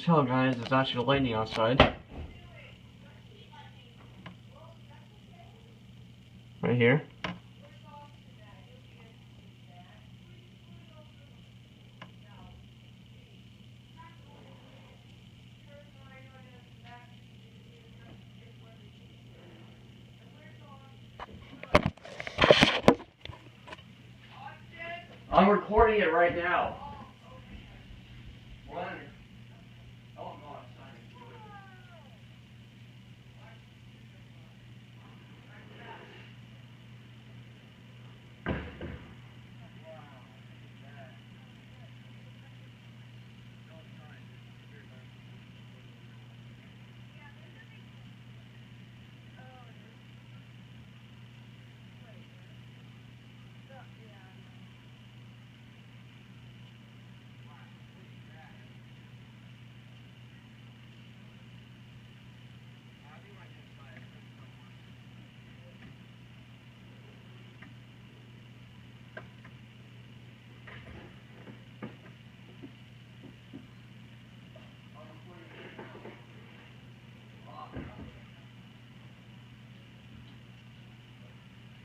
Tell guys, it's actually lightning outside. Right here. I'm recording it right now.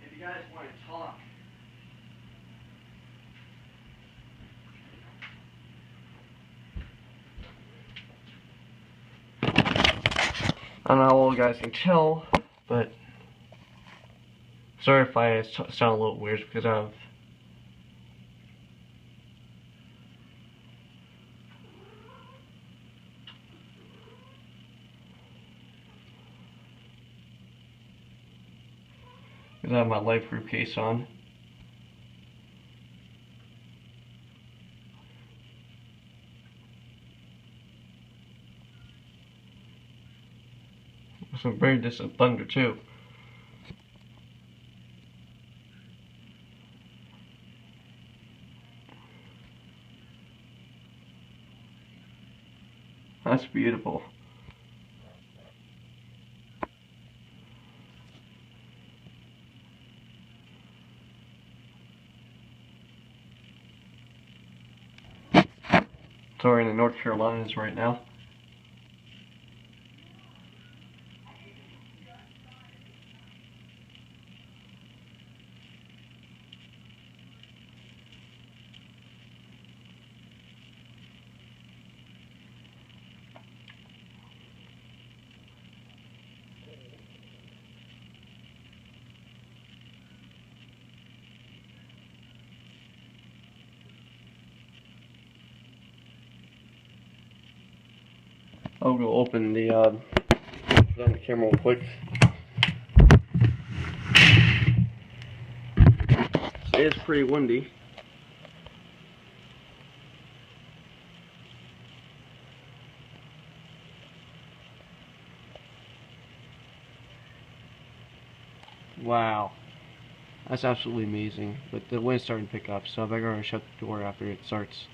If you guys want to talk. I don't know how well you guys can tell, but sorry if I sound a little weird because of I have my life proof case on. Some very distant thunder too. That's beautiful. So we're in the North Carolinas right now. I'll go open the put on the camera real quick. It is pretty windy. Wow, that's absolutely amazing. But the wind's starting to pick up, so I better go shut the door after it starts.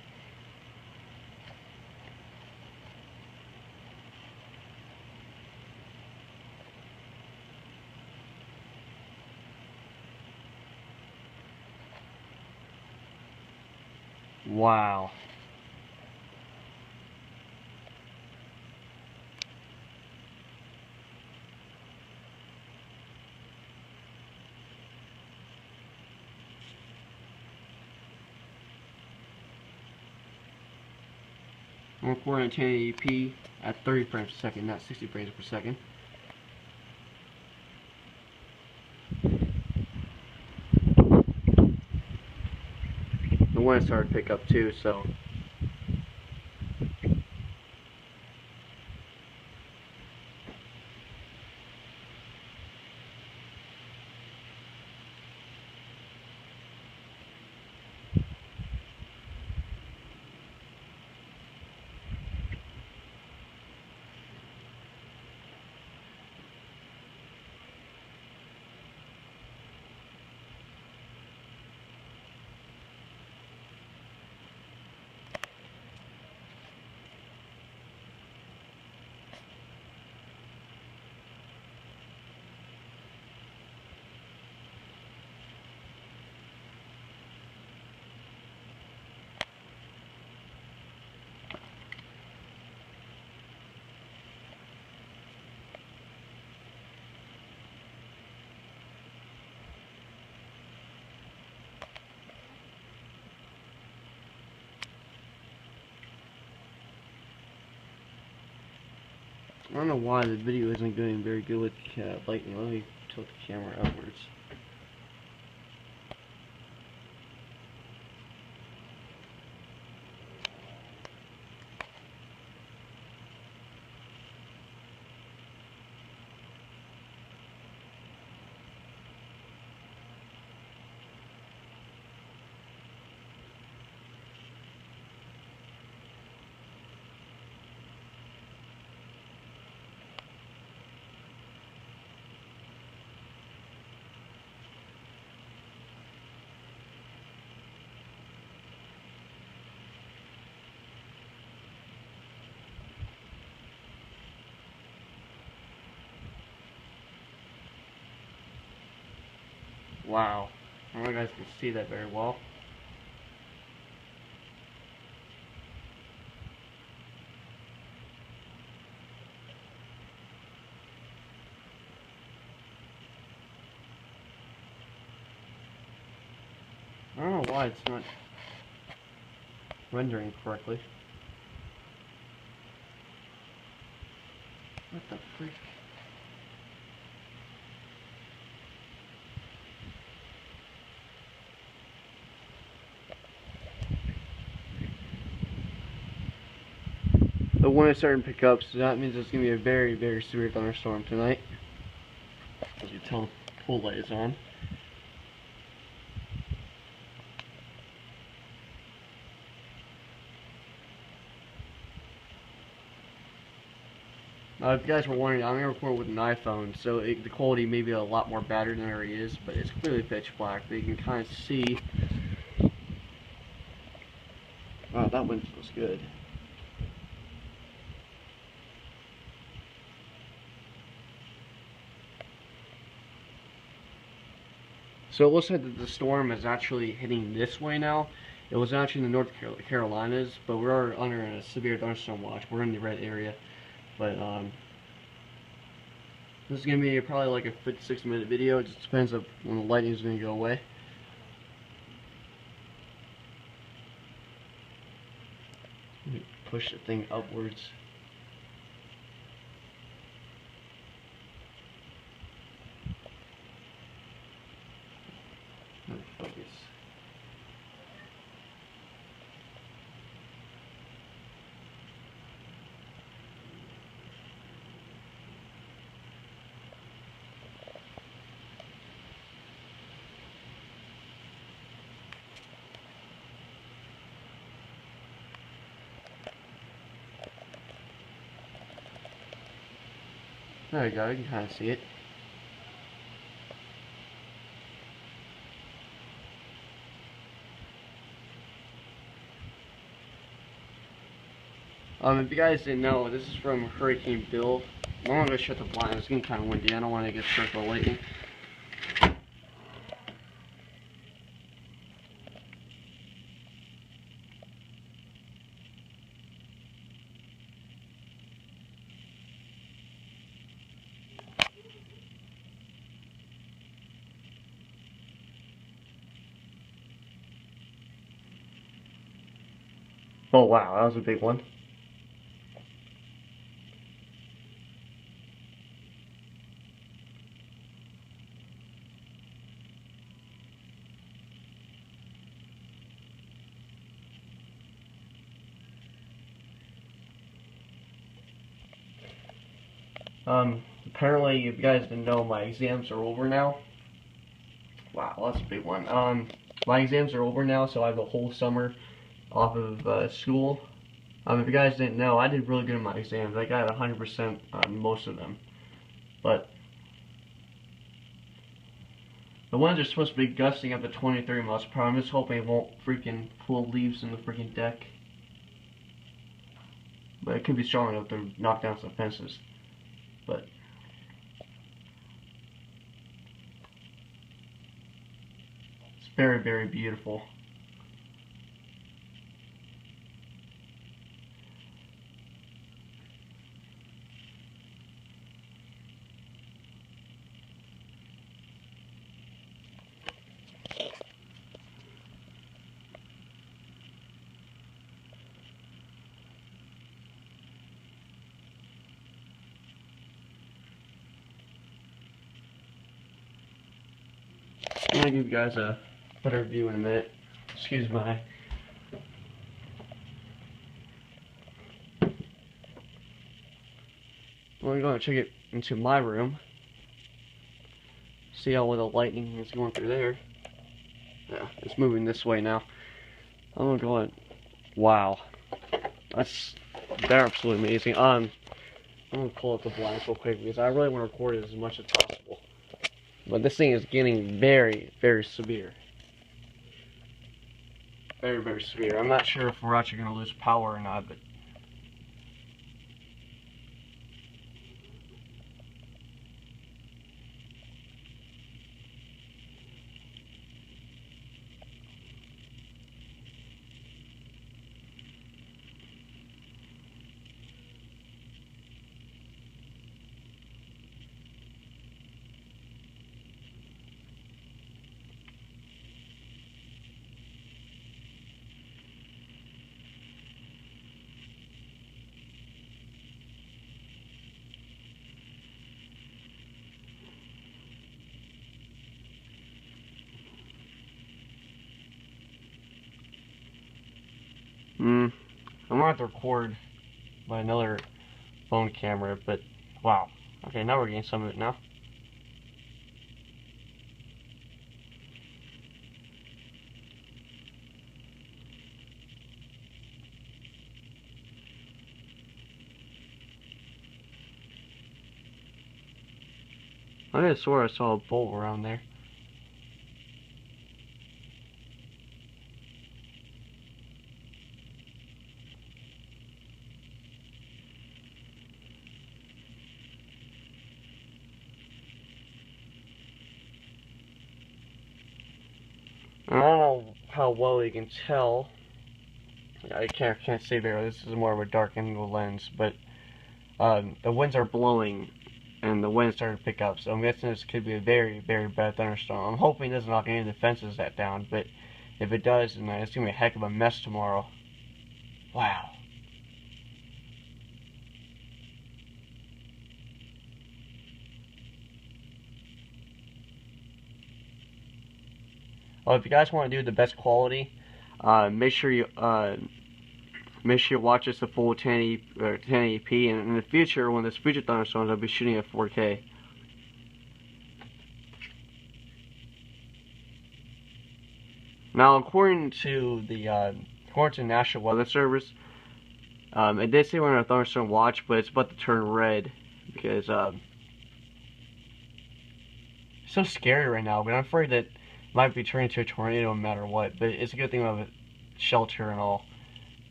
Wow. I'm recording 1080p at 30 frames per second, not 60 frames per second. The wind started to pick up too, so I don't know why the video isn't doing very good with lightning. Let me tilt the camera outwards. Wow. I don't know if you guys can see that very well. I don't know why it's not rendering correctly. What the freak? The wind is starting to pick up, so that means there's going to be a very, very severe thunderstorm tonight. As you tell, the pool light is on. If you guys were wondering, I'm going to record with an iPhone, so the quality may be a lot more battered than it already is, but it's clearly pitch black. But you can kind of see. Wow, that wind feels good. So it looks like that the storm is actually heading this way now. It was actually in the North Carolinas, but we're under a severe thunderstorm watch. We're in the red area. But this is going to be probably like a 56-minute video. It just depends on when the lightning is going to go away. Let me push the thing upwards. Let me focus. There we go, you can kind of see it. If you guys didn't know, this is from Hurricane Bill. I'm going to shut the blinds. It's getting kind of windy. I don't want to get struck by lightning. Oh wow, that was a big one. Apparently, if you guys didn't know, my exams are over now. Wow, that's a big one. My exams are over now, so I have the whole summer off of school. If you guys didn't know, I did really good in my exams. I got 100% on most of them. But the ones are supposed to be gusting up to 23 miles per hour. I'm just hoping it won't freaking pull leaves in the freaking deck. But it could be strong enough to knock down some fences. But it's very, very beautiful. gonna give you guys a better view in a minute. Excuse my. We're gonna check it into my room. See how the lightning is going through there. Yeah, it's moving this way now. I'm gonna go ahead. Wow, they're absolutely amazing. I'm gonna pull up the blinds real quick because I really want to record it as much as possible. But this thing is getting very, very severe. Very, very severe. I'm not sure if we're actually gonna lose power or not, but. I'm gonna have to record by another phone camera, but wow. Okay, now we're getting some of it now. I could have swore I saw a bolt around there. I don't know how well you can tell. I can't see very well. This is more of a dark angle lens, but the winds are blowing, and the wind started to pick up. So I'm guessing this could be a very, very bad thunderstorm. I'm hoping it doesn't knock any of the fences that down, but if it does, then it's gonna be a heck of a mess tomorrow. Wow. Well, if you guys want to do the best quality, make sure you watch this the full 1080p, and in the future, when there's future thunderstorms, I'll be shooting at 4K. Now, according to the National Weather Service, it did say we're in a thunderstorm watch, but it's about to turn red because it's so scary right now. But I'm afraid that might be turning into a tornado no matter what, but it's a good thing we have a shelter and all.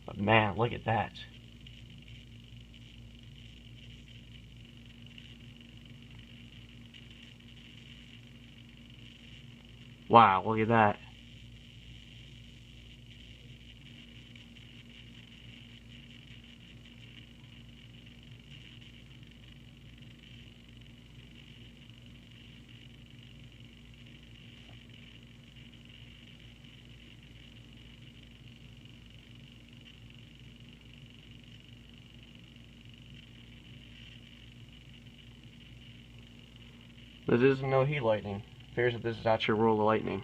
But man, look at that. Wow, look at that. This is no heat lightning. It appears that this is actually a roll of lightning.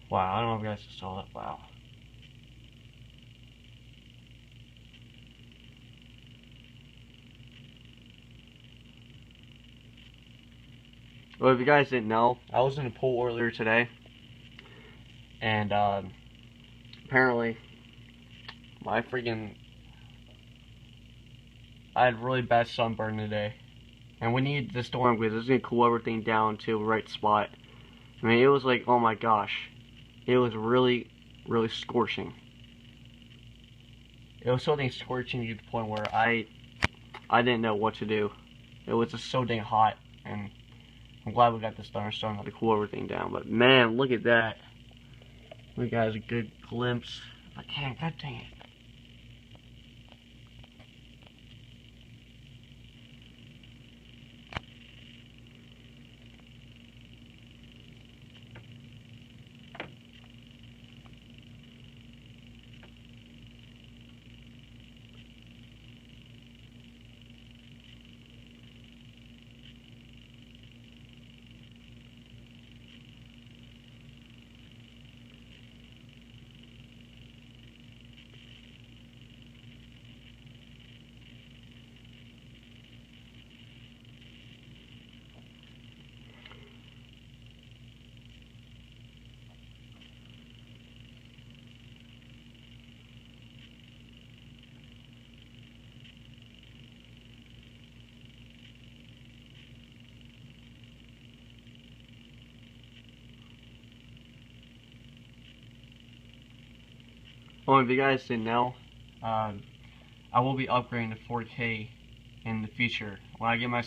Wow, I don't know if you guys saw that. Wow. Well, if you guys didn't know, I was in the pool earlier today, and apparently I had really bad sunburn today, and we needed the storm because it's gonna cool everything down to the right spot. I mean, it was like, oh my gosh, it was really, really scorching. It was something scorching to the point where I didn't know what to do. It was just so dang hot, and I'm glad we got this thunderstorm to cool everything down. But man, look at that. We got a good glimpse. I can't, god dang it. Well, if you guys didn't know, I will be upgrading to 4K in the future. When I get my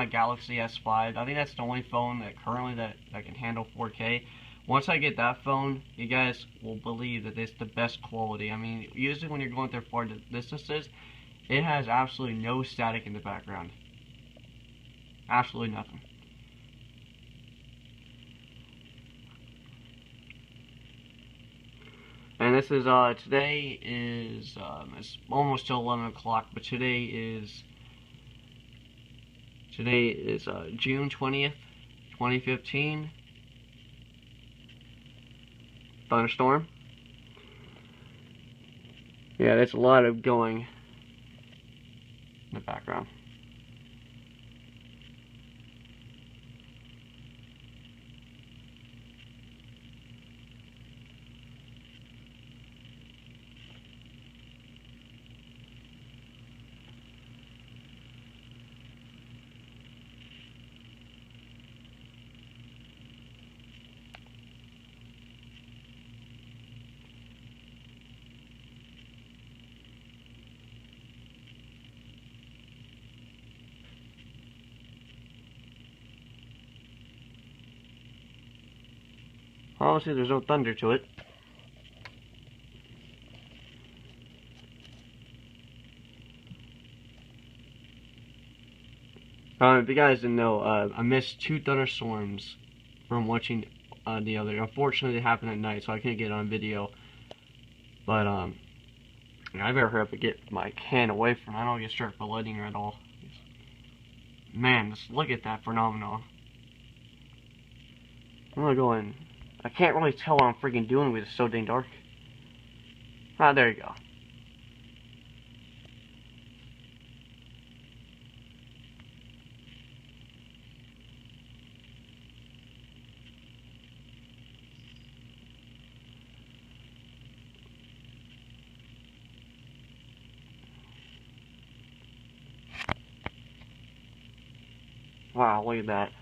Galaxy S5, I think that's the only phone that currently that can handle 4K. Once I get that phone, you guys will believe that it's the best quality. I mean, usually when you're going through far distances, it has absolutely no static in the background. Absolutely nothing. And this is, today is, it's almost till 11 o'clock, but today is June 20th, 2015. Thunderstorm. Yeah, there's a lot of going in the background. Honestly, there's no thunder to it. If you guys didn't know, I missed 2 thunderstorms from watching the other. Unfortunately, they happened at night, so I couldn't get it on video. But I better hurry up and get my can away from it. I don't get struck by lightning at all. Man, just look at that phenomenon. I'm gonna go in. I can't really tell what I'm freaking doing with it. It's so dang dark. Ah, there you go. Wow, look at that.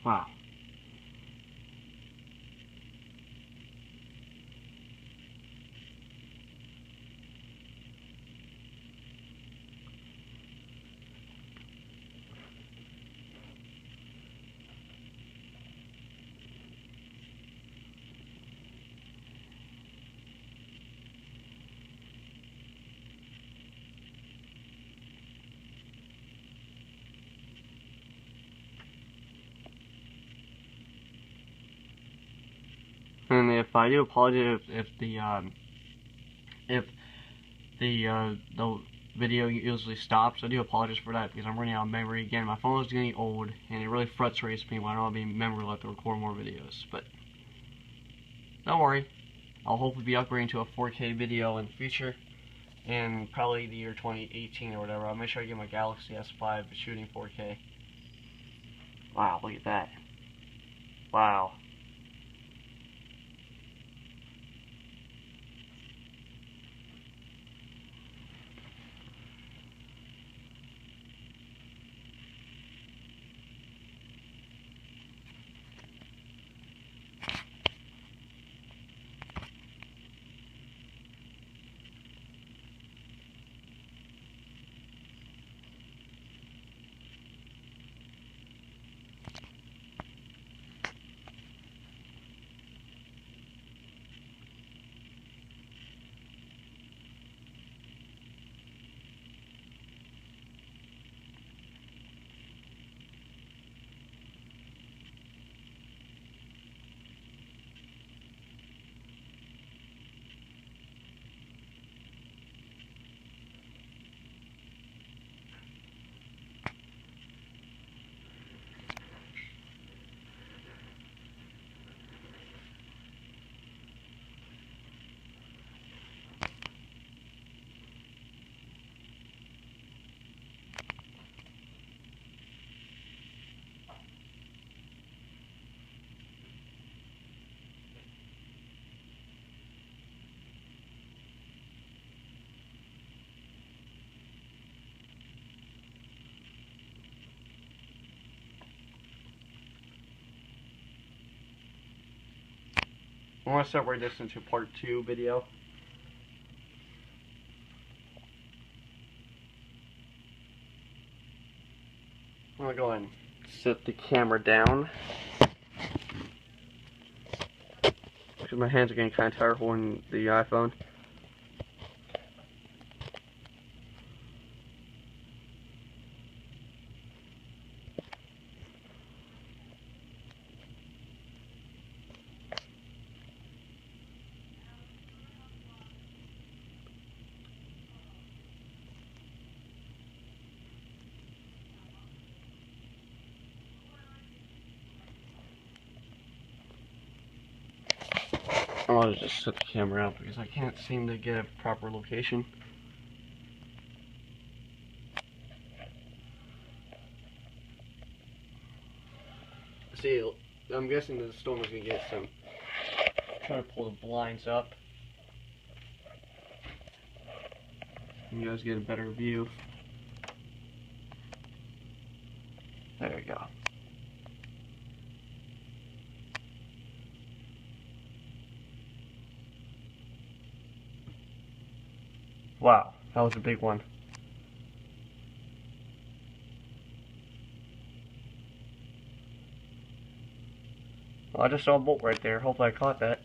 Wow. And if I do apologize if the video usually stops, I do apologize for that because I'm running out of memory again. My phone is getting old, and it really frustrates me when I don't have any memory left to record more videos. But don't worry, I'll hopefully be upgrading to a 4K video in the future. in probably the year 2018 or whatever. I'll make sure I get my Galaxy S5 shooting 4K. Wow, look at that. Wow. I want to separate this into part 2 video. I'm going to go ahead and set the camera down, because my hands are getting kind of tired holding the iPhone. I'll just set the camera out because I can't seem to get a proper location. See, I'm guessing the storm is going to get some. I'm trying to pull the blinds up. You guys get a better view. There we go. Wow, that was a big one. Well, I just saw a bolt right there. Hopefully I caught that.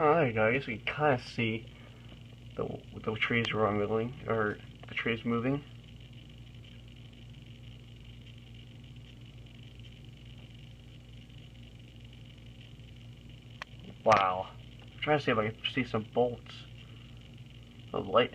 Oh, there you go. I guess we can kind of see the trees rumbling, or the trees moving. Wow. I'm trying to see if I can see some bolts of light.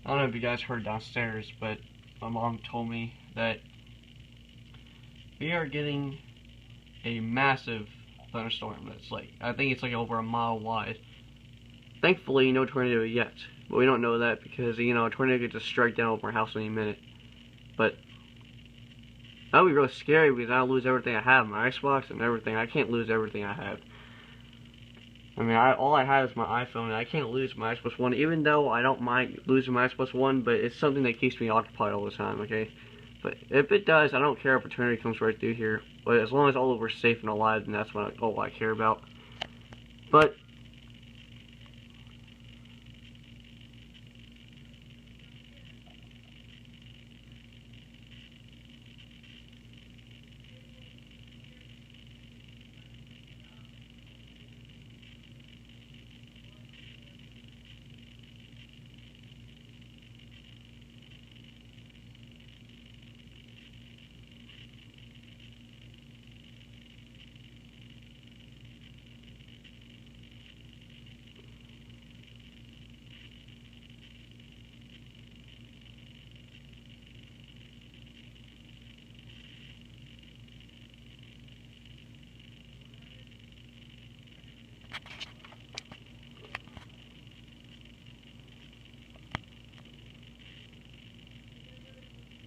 I don't know if you guys heard downstairs, but my mom told me that we are getting a massive thunderstorm that's like, I think it's like over a mile wide. Thankfully, no tornado yet. But we don't know that because, you know, a tornado could just strike down over our house any minute. But that would be really scary because I'll lose everything I have, my Xbox and everything. I can't lose everything I have. I mean, all I have is my iPhone, and I can't lose my Xbox One, even though I don't mind losing my Xbox One, but it's something that keeps me occupied all the time, okay? But if it does, I don't care if a tornado comes right through here. But as long as all of us are safe and alive, then that's all I care about. But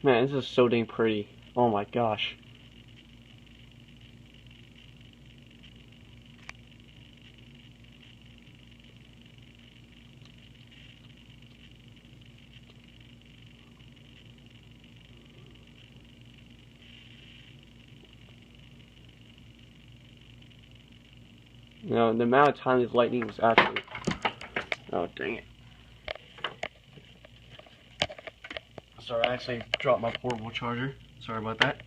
man, this is so dang pretty. Oh my gosh. You know, the amount of time this lightning was actually... Oh, dang it. Sorry, I actually dropped my portable charger. Sorry about that.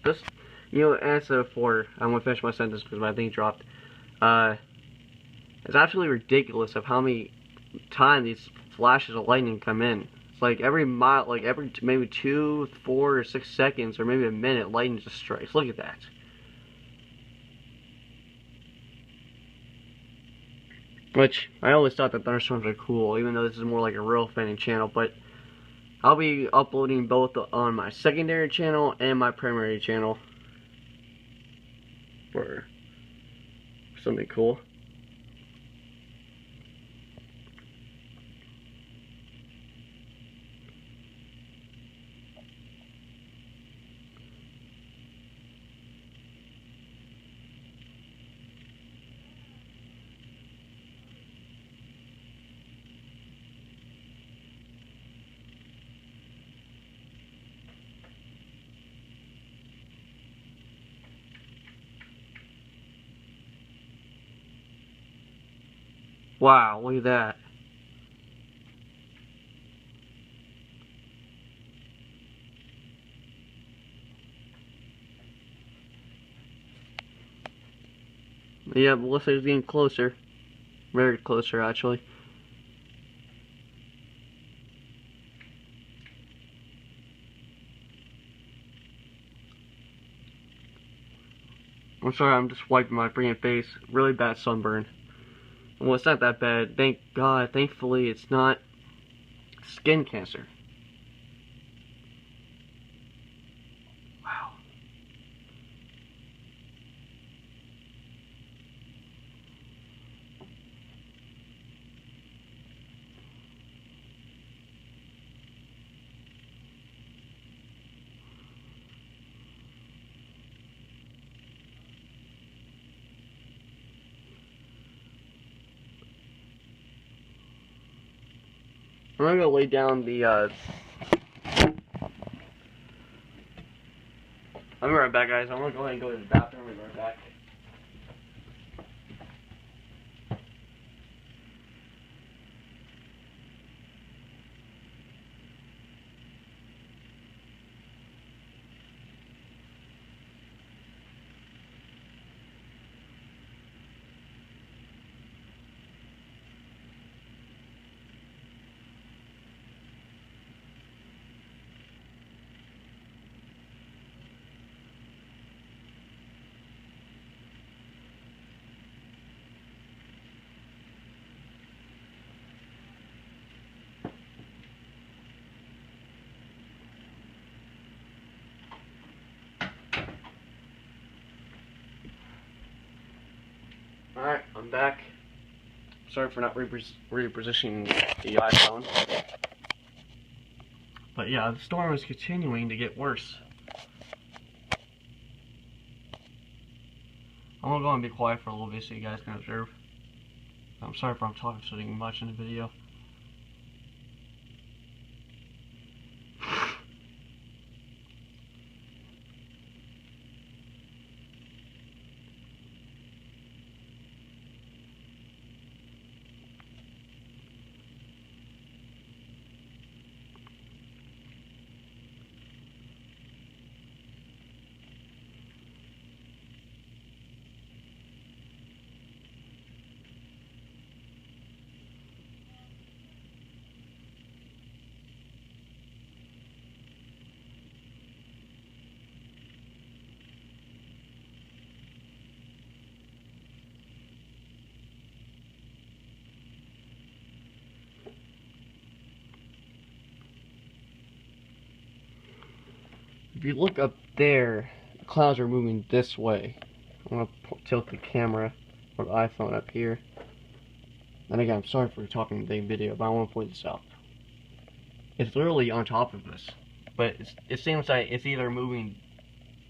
This, you know, as before, I'm gonna finish my sentence because my thing dropped. It's absolutely ridiculous of how many times these flashes of lightning come in. It's like every mile, like every maybe 2, 4, or 6 seconds, or maybe a minute, lightning just strikes. Look at that. Which, I always thought that thunderstorms are cool, even though this is more like a real fanning channel, but I'll be uploading both on my secondary channel and my primary channel for something cool. Wow, look at that. Yeah, but looks like it's getting closer. Very closer, actually. I'm sorry, I'm just wiping my freaking face. Really bad sunburn. Well, it's not that bad. Thank God. Thankfully, it's not skin cancer. Wow. I'm gonna go lay down the, I'll be right back, guys. I'm gonna go ahead and go to the bathroom and be right back. Alright, I'm back. Sorry for not repositioning the iPhone. But yeah, the storm is continuing to get worse. I'm gonna go and be quiet for a little bit so you guys can observe. I'm sorry if I'm talking so much in the video. If you look up there, the clouds are moving this way. I'm going to tilt the camera or the iPhone up here. And again, I'm sorry for talking in the video, but I want to point this out. It's literally on top of us. But it seems like it's either moving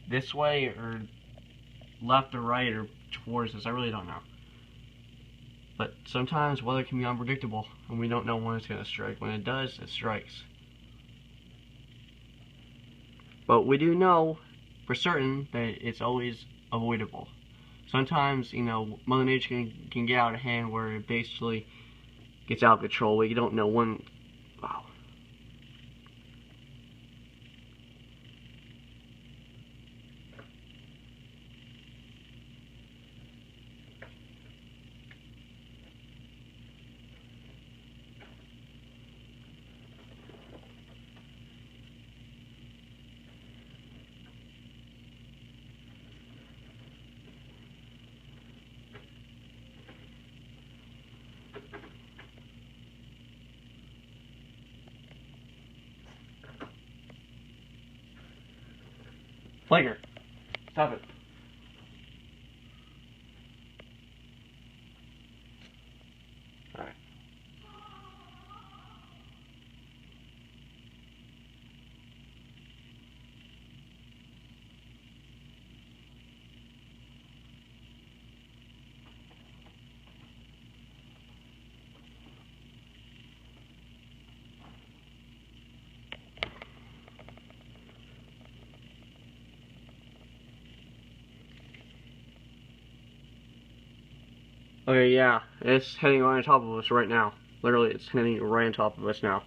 this way or left or right or towards us. I really don't know. But sometimes weather can be unpredictable, and we don't know when it's going to strike. When it does, it strikes. But we do know for certain that it's always avoidable. Sometimes, you know, Mother Nature can get out of hand where it basically gets out of control. We don't know when. Wow. Flaker, stop it. Alright. Okay, yeah, it's heading right on top of us right now. Literally, it's heading right on top of us now.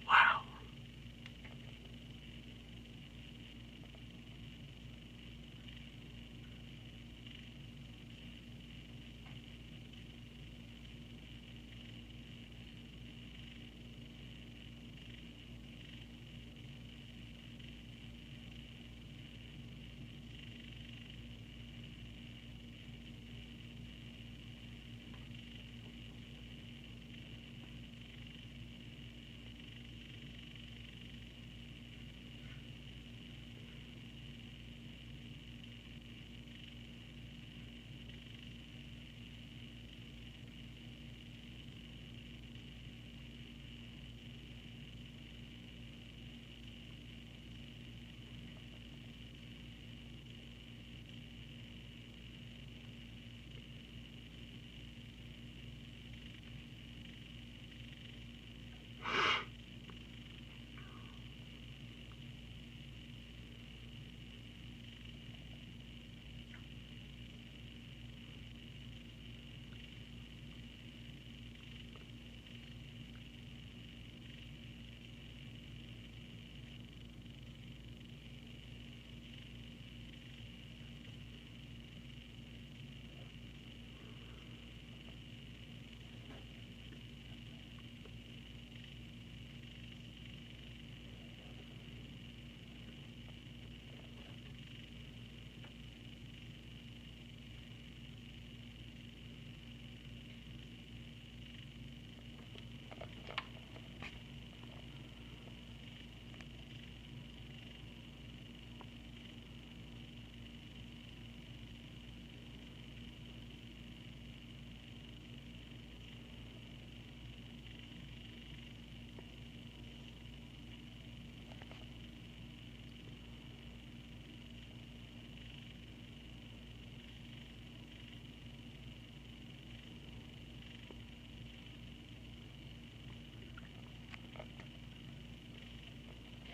Wow.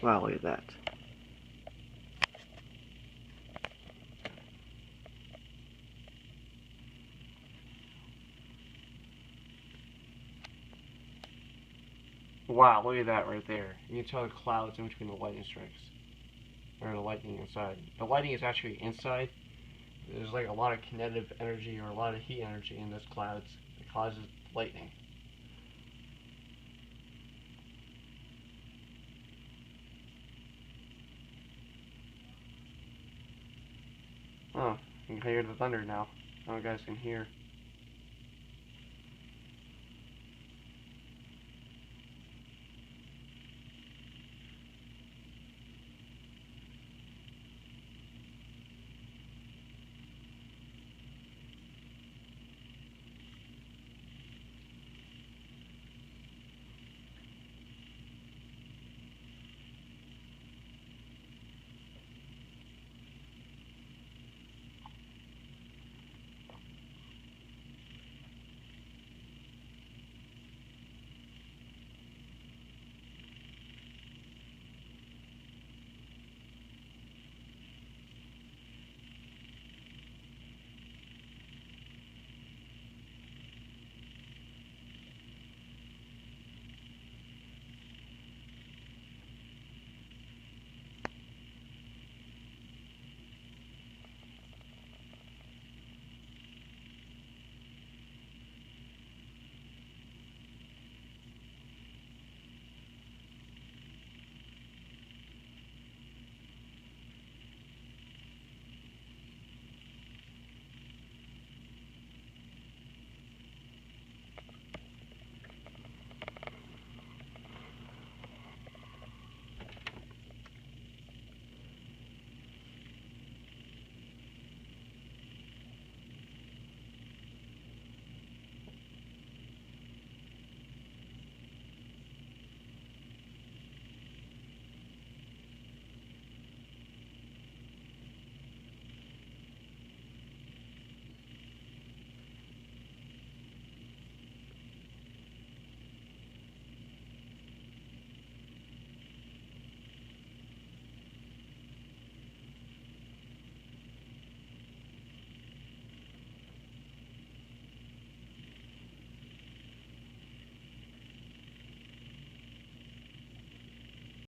Wow, look at that. Wow, look at that right there. You can tell the clouds in between the lightning strikes. Or the lightning inside. The lightning is actually inside. There's like a lot of kinetic energy or a lot of heat energy in those clouds. It causes lightning. Oh, you can hear the thunder now. Oh, you guys can hear.